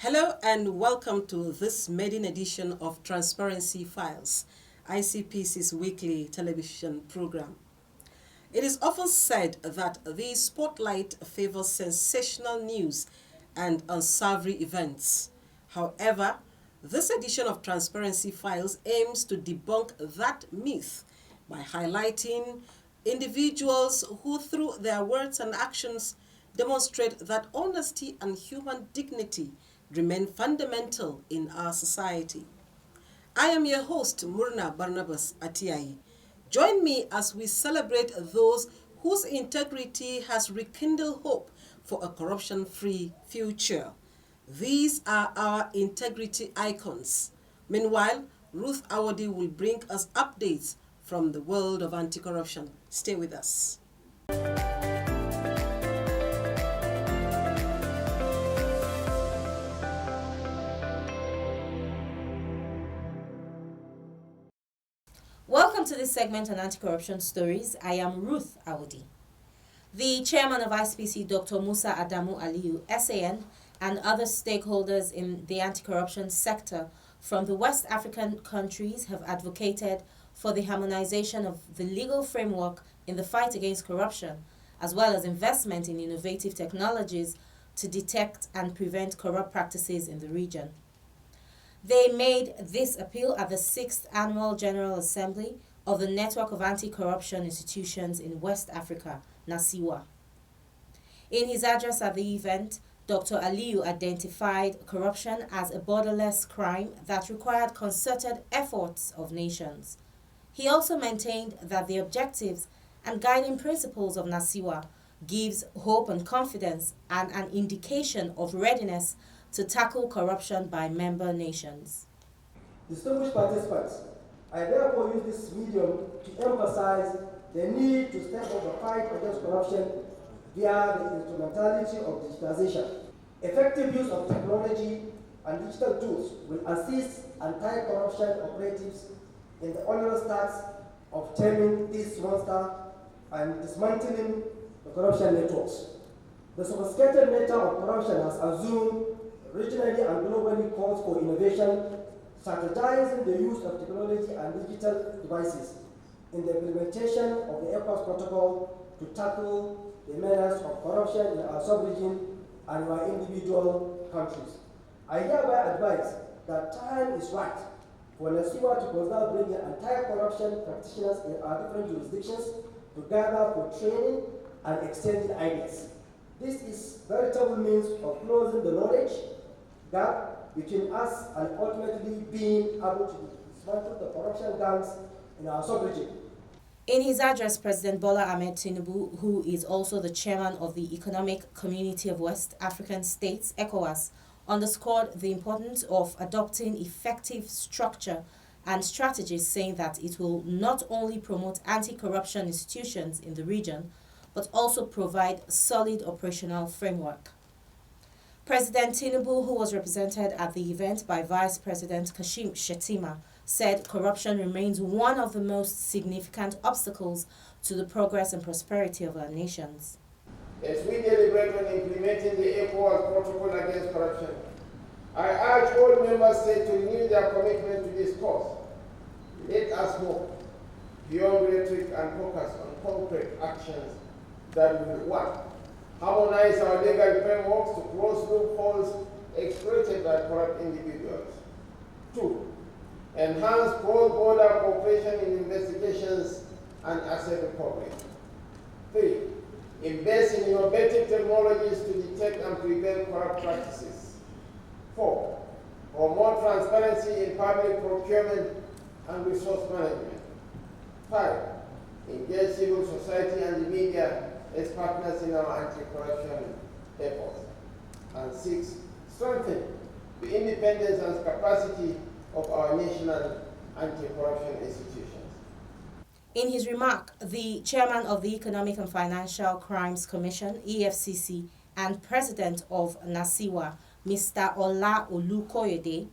Hello and welcome to this maiden edition of Transparency Files, ICPC's weekly television program. It is often said that the spotlight favors sensational news and unsavory events. However, this edition of Transparency Files aims to debunk that myth by highlighting individuals who, through their words and actions, demonstrate that honesty and human dignity remain fundamental in our society. I am your host, Murna Barnabas Atiai. Join me as we celebrate those whose integrity has rekindled hope for a corruption-free future. These are our integrity icons. Meanwhile, Ruth Awadi will bring us updates from the world of anti-corruption. Stay with us. Welcome to this segment on anti-corruption stories. I am Ruth Awadi. The chairman of ICPC, Dr. Musa Adamu Aliyu, SAN, and other stakeholders in the anti-corruption sector from the West African countries have advocated for the harmonization of the legal framework in the fight against corruption, as well as investment in innovative technologies to detect and prevent corrupt practices in the region. They made this appeal at the 6th Annual General Assembly of the Network of Anti-Corruption Institutions in West Africa, NACIWA. In his address at the event, Dr. Aliyu identified corruption as a borderless crime that required concerted efforts of nations. He also maintained that the objectives and guiding principles of NACIWA gives hope and confidence and an indication of readiness to tackle corruption by member nations. Distinguished participants, I therefore use this medium to emphasize the need to step up the fight against corruption via the instrumentality of digitization. Effective use of technology and digital tools will assist anti-corruption operatives in the onerous task of taming this monster and dismantling the corruption networks. The sophisticated nature of corruption has assumed regionally and globally calls for innovation, strategizing the use of technology and digital devices in the implementation of the ECOWAS protocol to tackle the menace of corruption in our sub-region and our individual countries. I hereby advise that time is right for NACIWA to consider bringing anti-corruption practitioners in our different jurisdictions together for training and exchanging ideas. This is veritable means of closing the knowledge gap between us and ultimately being able to dismantle the corruption gangs in our sub-region. In his address, President Bola Ahmed Tinubu, who is also the chairman of the Economic Community of West African States, ECOWAS, underscored the importance of adopting effective structure and strategies, saying that it will not only promote anti-corruption institutions in the region, but also provide solid operational framework. President Tinubu, who was represented at the event by Vice President Kashim Shettima, said corruption remains one of the most significant obstacles to the progress and prosperity of our nations. As we deliberate on implementing the ECOWAS protocol against corruption, I urge all member states to renew their commitment to this cause. Let us move beyond rhetoric and focus on concrete actions that will, 1, harmonize our legal frameworks to close loopholes exploited by corrupt individuals. 2, enhance cross-border cooperation in investigations and asset recovery. 3, invest in innovative technologies to detect and prevent corrupt practices. 4, promote transparency in public procurement and resource management. 5, engage civil society and the media as partners in our anti-corruption efforts. And 6, strengthen the independence and capacity of our national anti-corruption institutions. In his remark, the chairman of the Economic and Financial Crimes Commission, EFCC, and president of NACIWA, Mr. Ola Olukoyede,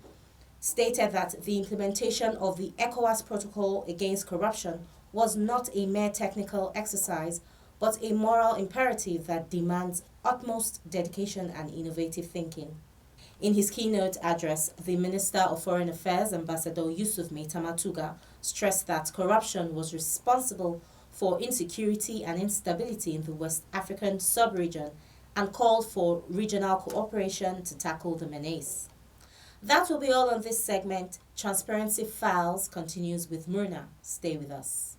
stated that the implementation of the ECOWAS protocol against corruption was not a mere technical exercise, but a moral imperative that demands utmost dedication and innovative thinking. In his keynote address, the Minister of Foreign Affairs, Ambassador Yusuf Maitamatuga, stressed that corruption was responsible for insecurity and instability in the West African sub-region and called for regional cooperation to tackle the menace. That will be all on this segment. Transparency Files continues with Murna. Stay with us.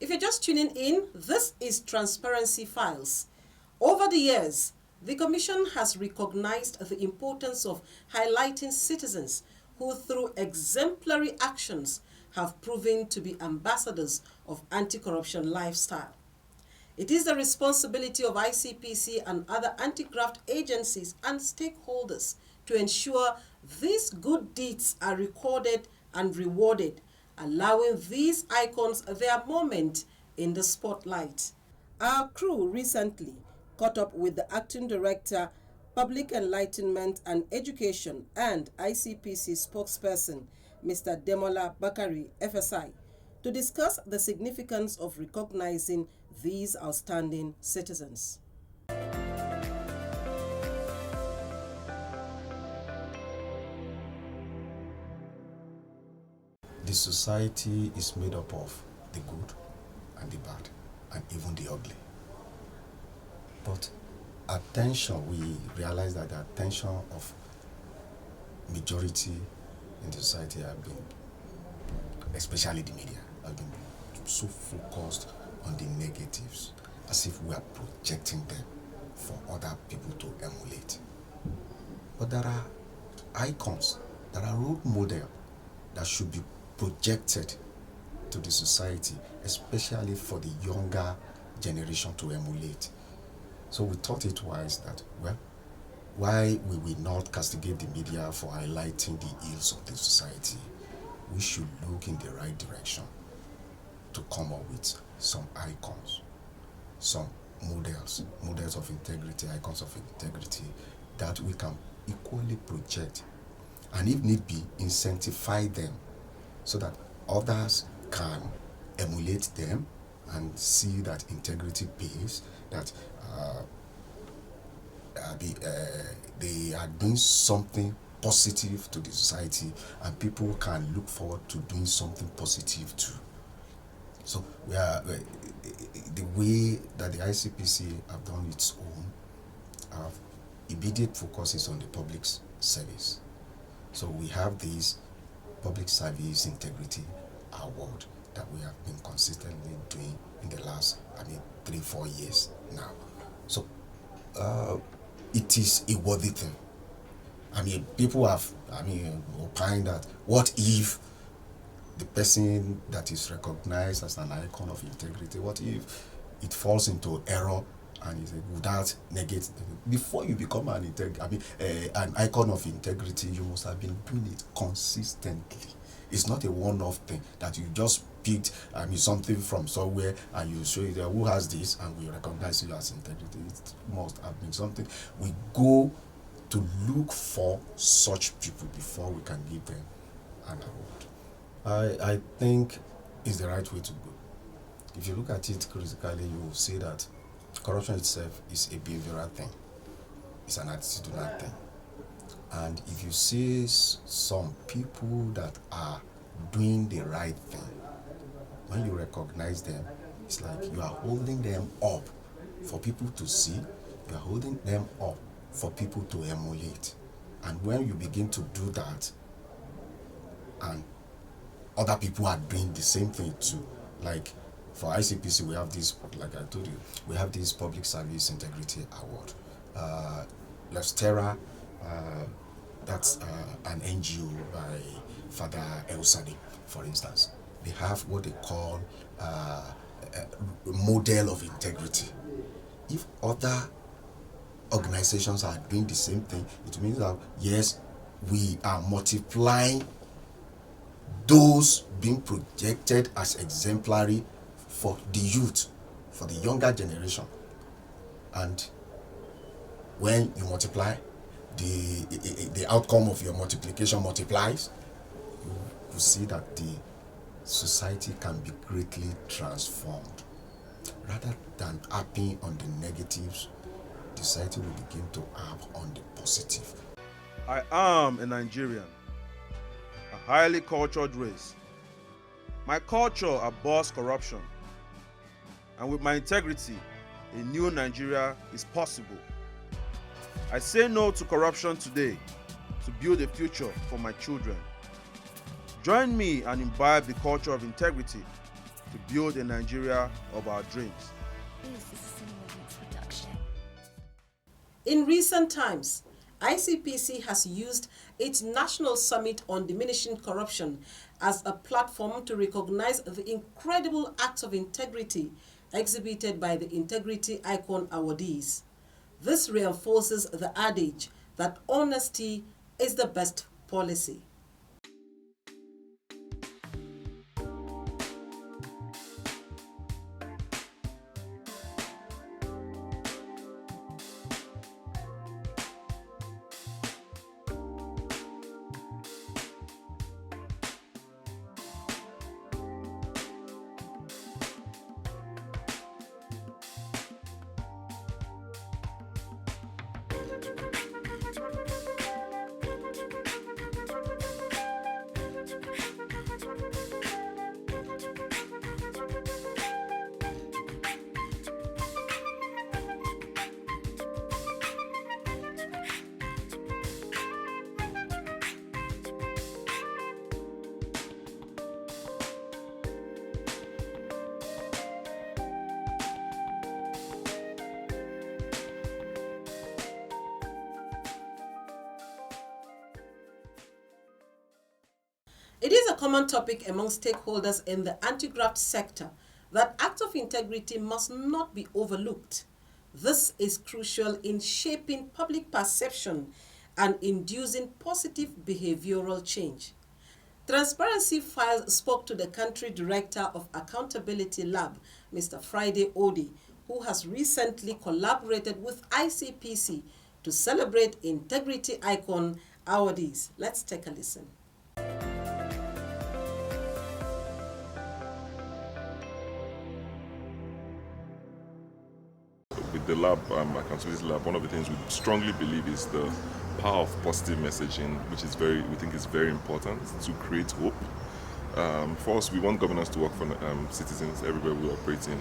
If you're just tuning in, this is Transparency Files. Over the years, the Commission has recognized the importance of highlighting citizens who, through exemplary actions, have proven to be ambassadors of anti-corruption lifestyle. It is the responsibility of ICPC and other anti-graft agencies and stakeholders to ensure these good deeds are recorded and rewarded, allowing these icons their moment in the spotlight. Our crew recently caught up with the Acting Director, Public Enlightenment and Education and ICPC spokesperson, Mr. Demola Bakari, FSI, to discuss the significance of recognizing these outstanding citizens. The society is made up of the good and the bad and even the ugly. But attention, we realize that the attention of majority in the society have been, especially the media, have been so focused on the negatives, as if we are projecting them for other people to emulate. But there are icons, there are role models that should be projected to the society, especially for the younger generation to emulate. So we thought it wise that, well, why we will not castigate the media for highlighting the ills of the society? We should look in the right direction to come up with some icons, some models of integrity, icons of integrity that we can equally project, and if need be, incentivize them so that others can emulate them and see that integrity pays, that they are doing something positive to the society, and people can look forward to doing something positive too. So the way that the ICPC have done its own, immediate focus is on the public service. So we have this Public Service Integrity Award that we have been consistently doing in the last, 3-4 years now. So it is a worthy thing. People have, opined that what if the person that is recognized as an icon of integrity, what if it falls into error and would that negate? Before you become an icon of integrity, you must have been doing it consistently. It's not a one-off thing that you just picked something from somewhere and you show it there, who has this, and we recognize you as integrity. It must have been something. We go to look for such people before we can give them an award. I think it's the right way to go. If you look at it critically, you will see that Corruption itself is a behavioral thing. It's an attitudinal thing. And if you see some people that are doing the right thing, when you recognize them, it's like you are holding them up for people to see, you are holding them up for people to emulate. And when you begin to do that, and other people are doing the same thing too, like for ICPC, we have this, like I told you, we have this Public Service Integrity Award. Lestera, that's an NGO by Father El Sadi, for instance. They have what they call a model of integrity. If other organizations are doing the same thing, it means that yes, we are multiplying those being projected as exemplary for the youth, for the younger generation. And when you multiply, the outcome of your multiplication multiplies, you see that the society can be greatly transformed. Rather than harping on the negatives, the society will begin to harp on the positive. I am a Nigerian, a highly cultured race. My culture abhors corruption, and with my integrity, a new Nigeria is possible. I say no to corruption today to build a future for my children. Join me and imbibe the culture of integrity to build a Nigeria of our dreams. In recent times, ICPC has used its National Summit on Diminishing Corruption as a platform to recognize the incredible acts of integrity exhibited by the Integrity Icon awardees. This reinforces the adage that honesty is the best policy. It is a common topic among stakeholders in the anti-graft sector that acts of integrity must not be overlooked. This is crucial in shaping public perception and inducing positive behavioral change. Transparency Files spoke to the Country Director of Accountability Lab, Mr. Friday Odi, who has recently collaborated with ICPC to celebrate Integrity Icon awardees. Let's take a listen. With the lab, Accountability Lab, one of the things we strongly believe is the power of positive messaging, which is we think is very important to create hope. For us, we want governance to work for citizens everywhere we operate in.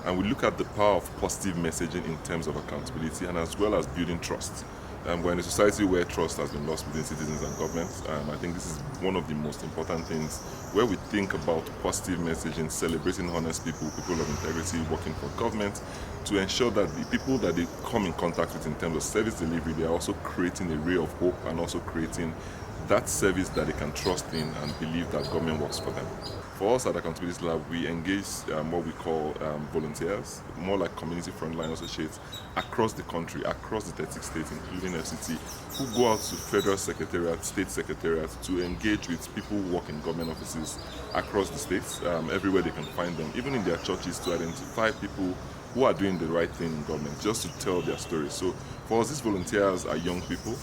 And we look at the power of positive messaging in terms of accountability and as well as building trust. We're in a society where trust has been lost between citizens and governments. I think this is one of the most important things where we think about positive messaging, celebrating honest people, people of integrity, working for government, to ensure that the people that they come in contact with in terms of service delivery, they are also creating a ray of hope and also creating that service that they can trust in and believe that government works for them. For us at Accountability Lab, we engage what we call volunteers, more like community frontline associates across the country, across the 36 states, including FCT, who go out to federal secretariats, state secretariats to engage with people who work in government offices across the states, everywhere they can find them, even in their churches, to identify people who are doing the right thing in government, just to tell their stories. So for us, these volunteers are young people,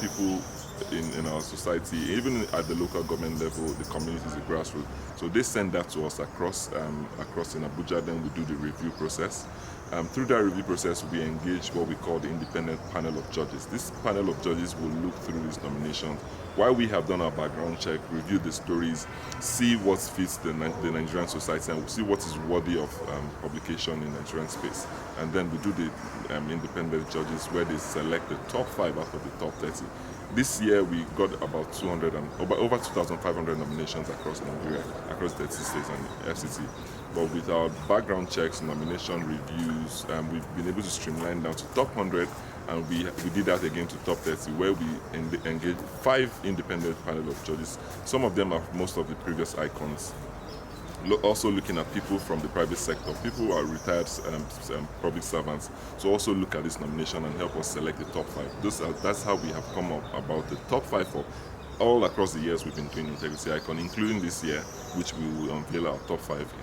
people in our society, even at the local government level, the communities, the grassroots. So they send that to us across in Abuja. Then we do the review process. Through that review process, we engage what we call the independent panel of judges. This panel of judges will look through these nominations while we have done our background check, review the stories, see what fits the Nigerian society, and see what is worthy of publication in Nigerian space. And then we do the independent judges where they select the top 5 out of the top 30. This year we got about over 2,500 nominations across Nigeria, across 30 states and FCT. But with our background checks, nomination reviews, we've been able to streamline down to top 100, and we did that again to top 30, where we engaged 5 independent panel of judges. Some of them are most of the previous icons. Also looking at people from the private sector, people who are retired public servants, so also look at this nomination and help us select the top 5. That's how we have come up about the top 5 for all across the years we've been doing Integrity Icon, including this year, which we will unveil our top 5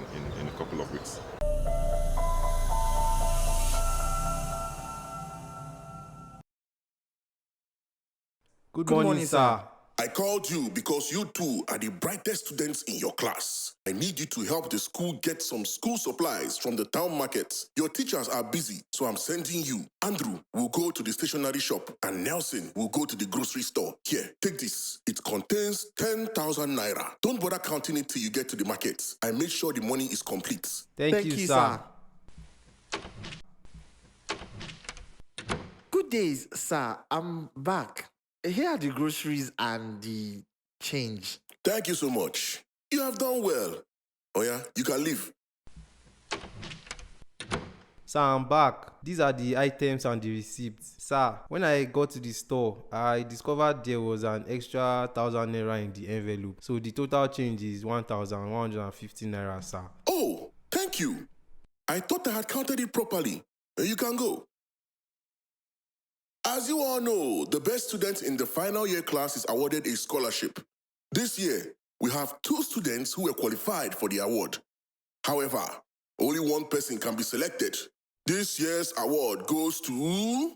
in a couple of weeks. Good morning, sir. I called you because you two are the brightest students in your class. I need you to help the school get some school supplies from the town market. Your teachers are busy, so I'm sending you. Andrew will go to the stationery shop and Nelson will go to the grocery store. Here, take this. It contains 10,000 naira. Don't bother counting it till you get to the market. I made sure the money is complete. Thank you, sir. Good days, sir. I'm back. Here are the groceries and the change. Thank you so much. You have done well. Oh yeah, you can leave. Sir, I'm back. These are the items and the receipts. Sir, when I got to the store, I discovered there was an extra 1,000 naira in the envelope. So the total change is 1,150 naira, sir. Oh, thank you. I thought I had counted it properly. You can go. As you all know, the best student in the final year class is awarded a scholarship. This year, we have 2 students who were qualified for the award. However, only one person can be selected. This year's award goes to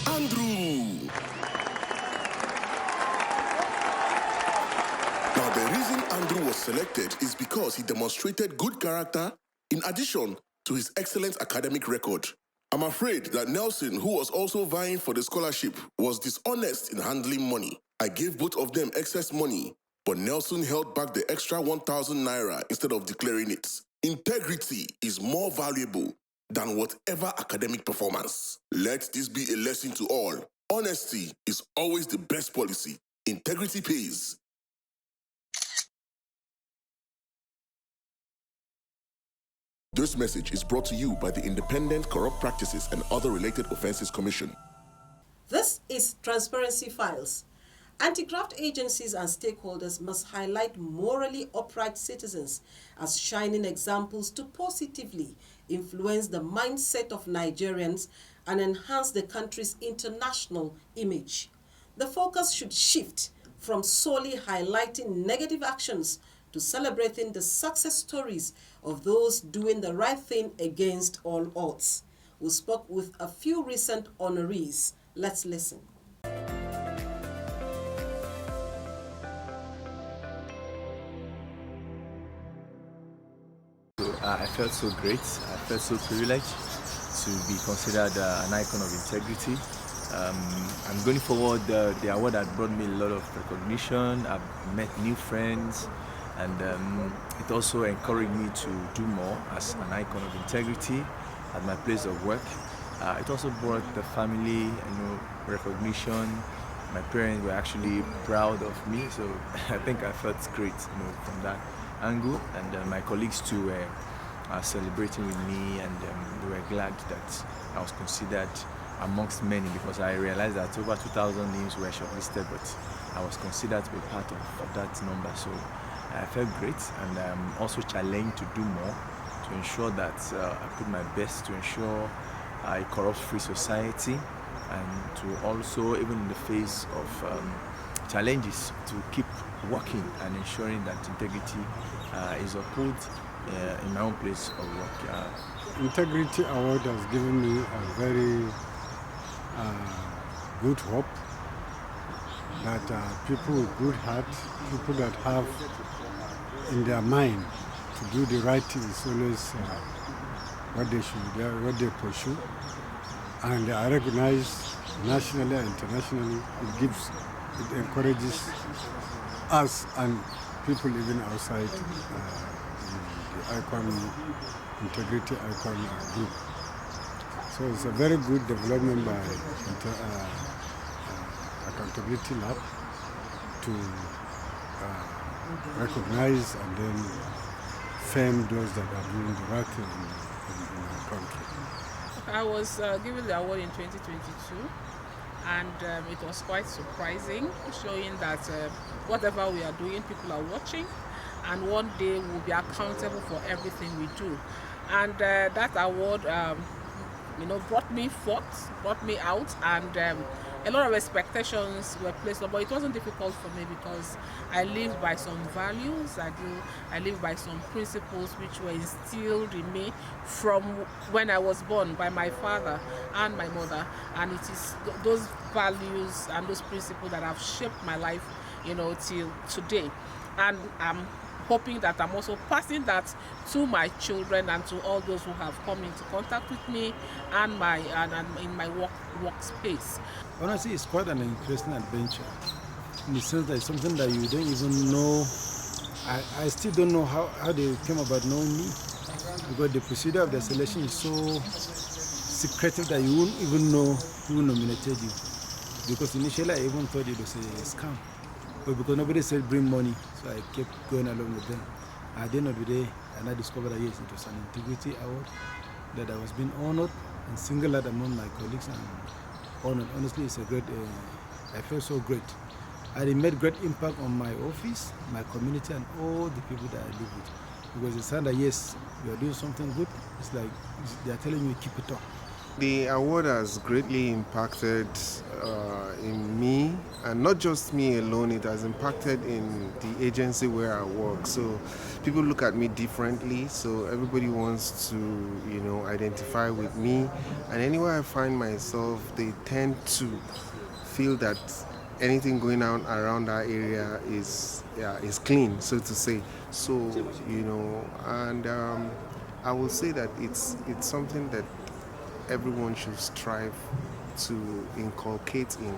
Andrew. Now, the reason Andrew was selected is because he demonstrated good character in addition to his excellent academic record. I'm afraid that Nelson, who was also vying for the scholarship, was dishonest in handling money. I gave both of them excess money, but Nelson held back the extra 1,000 naira instead of declaring it. Integrity is more valuable than whatever academic performance. Let this be a lesson to all. Honesty is always the best policy. Integrity pays. This message is brought to you by the Independent Corrupt Practices and Other Related Offenses Commission. This is Transparency Files. Anti-graft agencies and stakeholders must highlight morally upright citizens as shining examples to positively influence the mindset of Nigerians and enhance the country's international image. The focus should shift from solely highlighting negative actions to celebrating the success stories of those doing the right thing against all odds. We spoke with a few recent honorees. Let's listen. I felt so great. I felt so privileged to be considered an icon of integrity. I'm going forward. The award had brought me a lot of recognition. I've met new friends, and it also encouraged me to do more as an icon of integrity at my place of work. It also brought the family, recognition. My parents were actually proud of me, so I think I felt great, from that angle. And my colleagues too were celebrating with me, and they were glad that I was considered amongst many, because I realized that over 2,000 names were shortlisted, but I was considered to be part of that number. So I felt great, and I'm also challenged to do more to ensure that I put my best to ensure a corrupt-free society, and to also, even in the face of challenges, to keep working and ensuring that integrity is upheld in my own place of work. Integrity Award has given me a very good hope that people with good heart, people that have in their mind to do the right thing is always what they pursue. And I recognize nationally and internationally, it encourages us and people even outside the ICON Integrity ICON group. So it's a very good development by Accountability Lab to recognize and then fame those that are doing the right thing in our country. I was given the award in 2022, and it was quite surprising, showing that whatever we are doing, people are watching, and one day we'll be accountable for everything we do. And that award, brought me forth, brought me out, and a lot of expectations were placed on, but it wasn't difficult for me because I live by some values, I live by some principles which were instilled in me from when I was born by my father and my mother, and it is those values and those principles that have shaped my life, till today. And I'm hoping that I'm also passing that to my children and to all those who have come into contact with me and in my workspace. Honestly, it's quite an interesting adventure in the sense that it's something that you don't even know. I still don't know how they came about knowing me, because the procedure of the selection is so secretive that you won't even know who nominated you. Because initially I even thought it was a scam. But because nobody said bring money, so I kept going along with them. At the end of the day, and I discovered that yes, it was an integrity award, that I was being honored and singled out among my colleagues and honored. Honestly, it's a great, I feel so great. And it made great impact on my office, my community, and all the people that I live with. Because it's sad that yes, you are doing something good. It's like they are telling you keep it up. The award has greatly impacted in me, and not just me alone, it has impacted in the agency where I work. So people look at me differently, so everybody wants to, identify with me. And anywhere I find myself, they tend to feel that anything going on around that area is clean, so to say. So, and I will say that it's something that everyone should strive to inculcate in,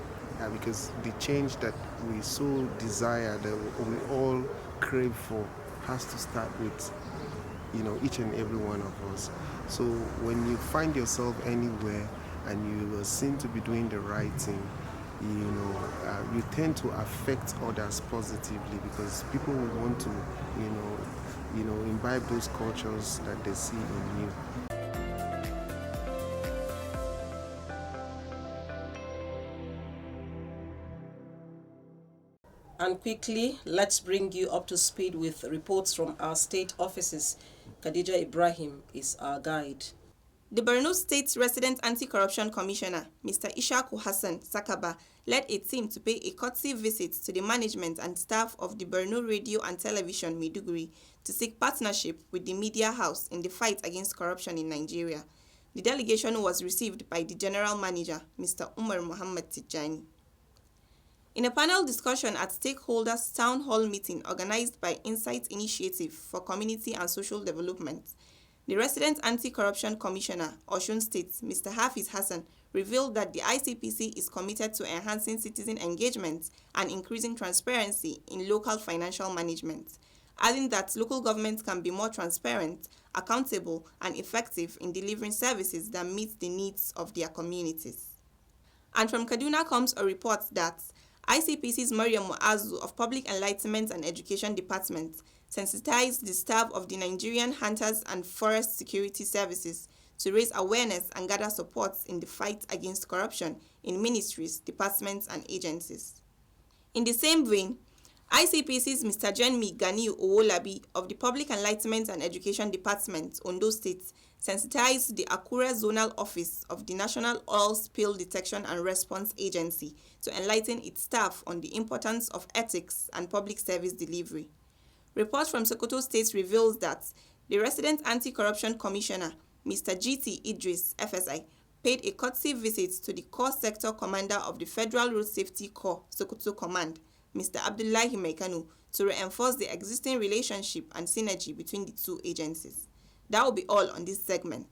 because the change that we so desire, that we all crave for, has to start with each and every one of us. So when you find yourself anywhere and you seem to be doing the right thing, you tend to affect others positively, because people will want to imbibe those cultures that they see in you. And quickly, let's bring you up to speed with reports from our state offices. Khadija Ibrahim is our guide. The Borno State Resident Anti-Corruption Commissioner, Mr. Ishaku Hassan Sakaba, led a team to pay a courtesy visit to the management and staff of the Borno Radio and Television Maiduguri to seek partnership with the media house in the fight against corruption in Nigeria. The delegation was received by the General Manager, Mr. Umar Muhammad Tijani. In a panel discussion at Stakeholders Town Hall meeting organized by Insight Initiative for Community and Social Development, the Resident Anti-Corruption Commissioner, Osun State, Mr. Hafiz Hassan, revealed that the ICPC is committed to enhancing citizen engagement and increasing transparency in local financial management, adding that local governments can be more transparent, accountable, and effective in delivering services that meet the needs of their communities. And from Kaduna comes a report that ICPC's Mariam Muazu of Public Enlightenment and Education Department sensitized the staff of the Nigerian Hunters and Forest Security Services to raise awareness and gather support in the fight against corruption in ministries, departments, and agencies. In the same vein, ICPC's Mr. Jenmi Ganiu Owolabi of the Public Enlightenment and Education Department, Ondo State, sensitized the Akure Zonal Office of the National Oil Spill Detection and Response Agency to enlighten its staff on the importance of ethics and public service delivery. Report from Sokoto State reveals that the Resident Anti-Corruption Commissioner, Mr. G.T. Idris, FSI, paid a courtesy visit to the Corps Sector Commander of the Federal Road Safety Corps, Sokoto Command, Mr. Abdullahi Maikanu, to reinforce the existing relationship and synergy between the two agencies. That will be all on this segment.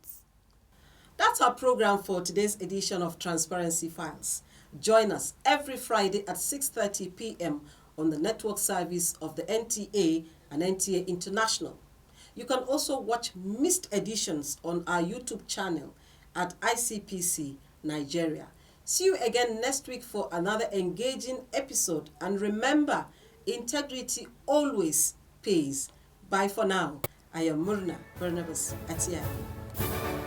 That's our program for today's edition of Transparency Files. Join us every Friday at 6:30 p.m. on the network service of the NTA and NTA International. You can also watch missed editions on our YouTube channel at ICPC Nigeria. See you again next week for another engaging episode. And remember, integrity always pays. Bye for now. I am Murna Barnabas Atiari.